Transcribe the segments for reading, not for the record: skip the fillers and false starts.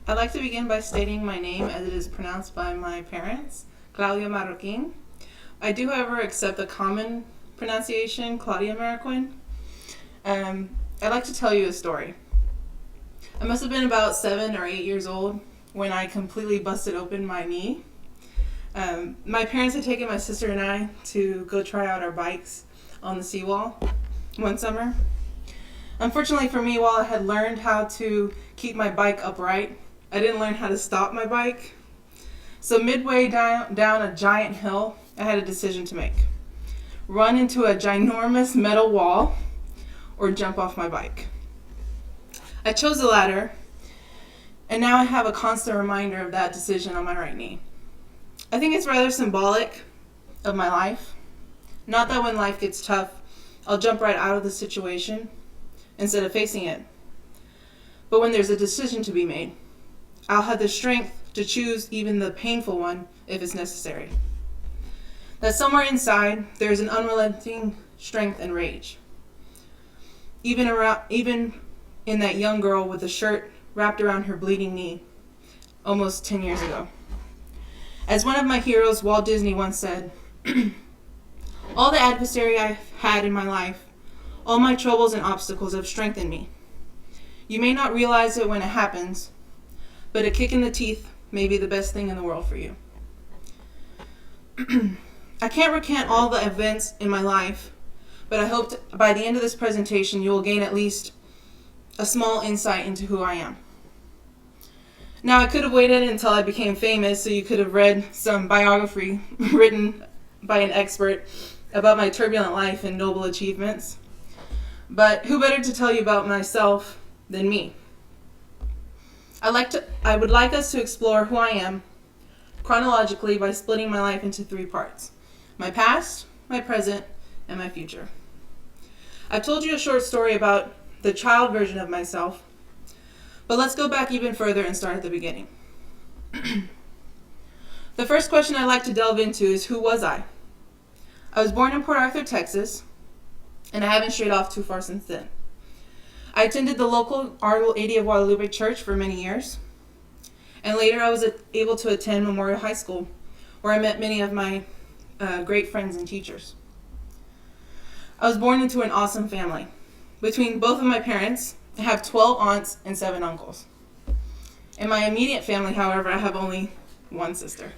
I'd like to begin by stating my name as it is pronounced by my parents, Claudia Marroquin. I do, however, accept the common pronunciation, Claudia Marroquin. I'd like to tell you a story. I must have been about 7 or 8 years old when I completely busted open my knee. My parents had taken my sister and I to go try out our bikes on the seawall one summer. Unfortunately for me, while I had learned how to keep my bike upright, I didn't learn how to stop my bike. So midway down a giant hill, I had a decision to make. Run into a ginormous metal wall or jump off my bike. I chose the latter, and now I have a constant reminder of that decision on my right knee. I think it's rather symbolic of my life. Not that when life gets tough, I'll jump right out of the situation instead of facing it. But when there's a decision to be made, I'll have the strength to choose even the painful one if it's necessary. That somewhere inside, there's an unrelenting strength and rage. Even in that young girl with a shirt wrapped around her bleeding knee almost 10 years ago. As one of my heroes, Walt Disney, once said, all the adversary I've had in my life, all my troubles and obstacles have strengthened me. You may not realize it when it happens, but a kick in the teeth may be the best thing in the world for you. I can't recant all the events in my life, but I hope by the end of this presentation you will gain at least a small insight into who I am. Now, I could have waited until I became famous so you could have read some biography written by an expert about my turbulent life and noble achievements. But who better to tell you about myself than me? I would like us to explore who I am chronologically by splitting my life into 3 parts: my past, my present, and my future. I've told you a short story about the child version of myself, but let's go back even further and start at the beginning. The first question I'd like to delve into is, who was I? I was born in Port Arthur, Texas, and I haven't strayed off too far since then. I attended the local Our Lady of Guadalupe church for many years, and later I was able to attend Memorial High School, where I met many of my great friends and teachers. I was born into an awesome family. Between both of my parents, I have 12 aunts and 7 uncles. In my immediate family, however, I have only 1 sister.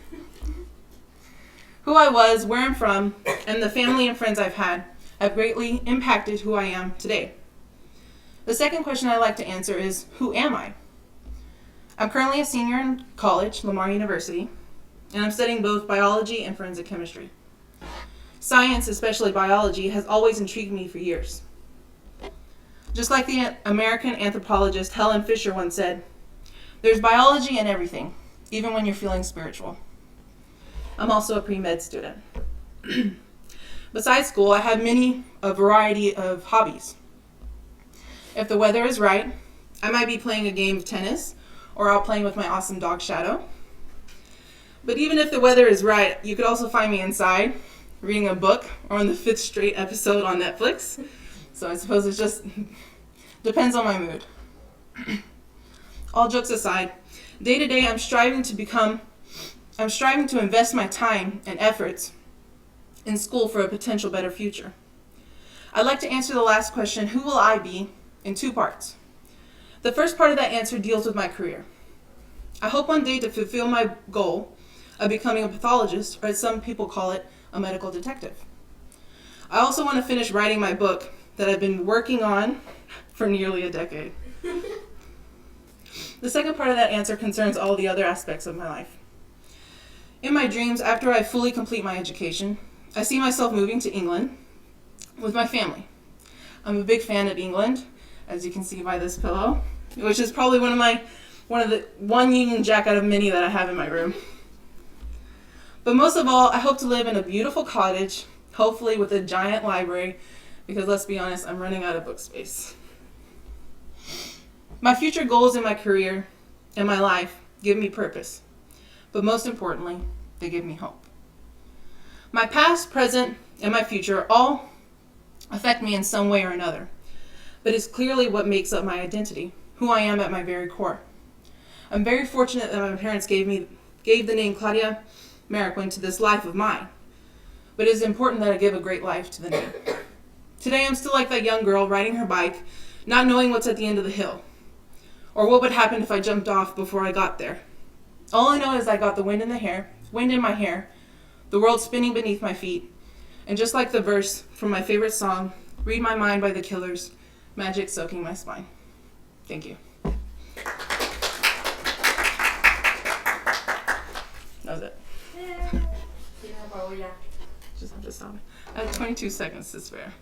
Who I was, where I'm from, and the family and friends I've had have greatly impacted who I am today. The second question I'd like to answer is, who am I? I'm currently a senior in college, Lamar University, and I'm studying both biology and forensic chemistry. Science, especially biology, has always intrigued me for years. Just like the American anthropologist Helen Fisher once said, there's biology in everything, even when you're feeling spiritual. I'm also a pre-med student. Besides school, I have a variety of hobbies. If the weather is right, I might be playing a game of tennis or out playing with my awesome dog Shadow. But even if the weather is right, you could also find me inside reading a book or on the 5th straight episode on Netflix. So I suppose it just depends on my mood. All jokes aside, day to day I'm striving to invest my time and efforts in school for a potential better future. I'd like to answer the last question, who will I be, in 2 parts. The first part of that answer deals with my career. I hope one day to fulfill my goal of becoming a pathologist, or as some people call it, a medical detective. I also want to finish writing my book that I've been working on for nearly a decade. The second part of that answer concerns all the other aspects of my life. In my dreams, after I fully complete my education, I see myself moving to England with my family. I'm a big fan of England, as you can see by this pillow, which is probably one Union Jack out of many that I have in my room. But most of all, I hope to live in a beautiful cottage, hopefully with a giant library, because let's be honest, I'm running out of book space. My future goals in my career and my life give me purpose, but most importantly, they give me hope. My past, present, and my future all affect me in some way or another, but it's clearly what makes up my identity, who I am at my very core. I'm very fortunate that my parents gave the name Claudia Marroquin to this life of mine. But it is important that I give a great life to the name. Today I'm still like that young girl riding her bike, not knowing what's at the end of the hill, or what would happen if I jumped off before I got there. All I know is I got the wind in my hair, the world spinning beneath my feet, and just like the verse from my favorite song, Read My Mind by the Killers, magic soaking my spine. Thank you. That was it. Just have to stop. I have 22 seconds to spare.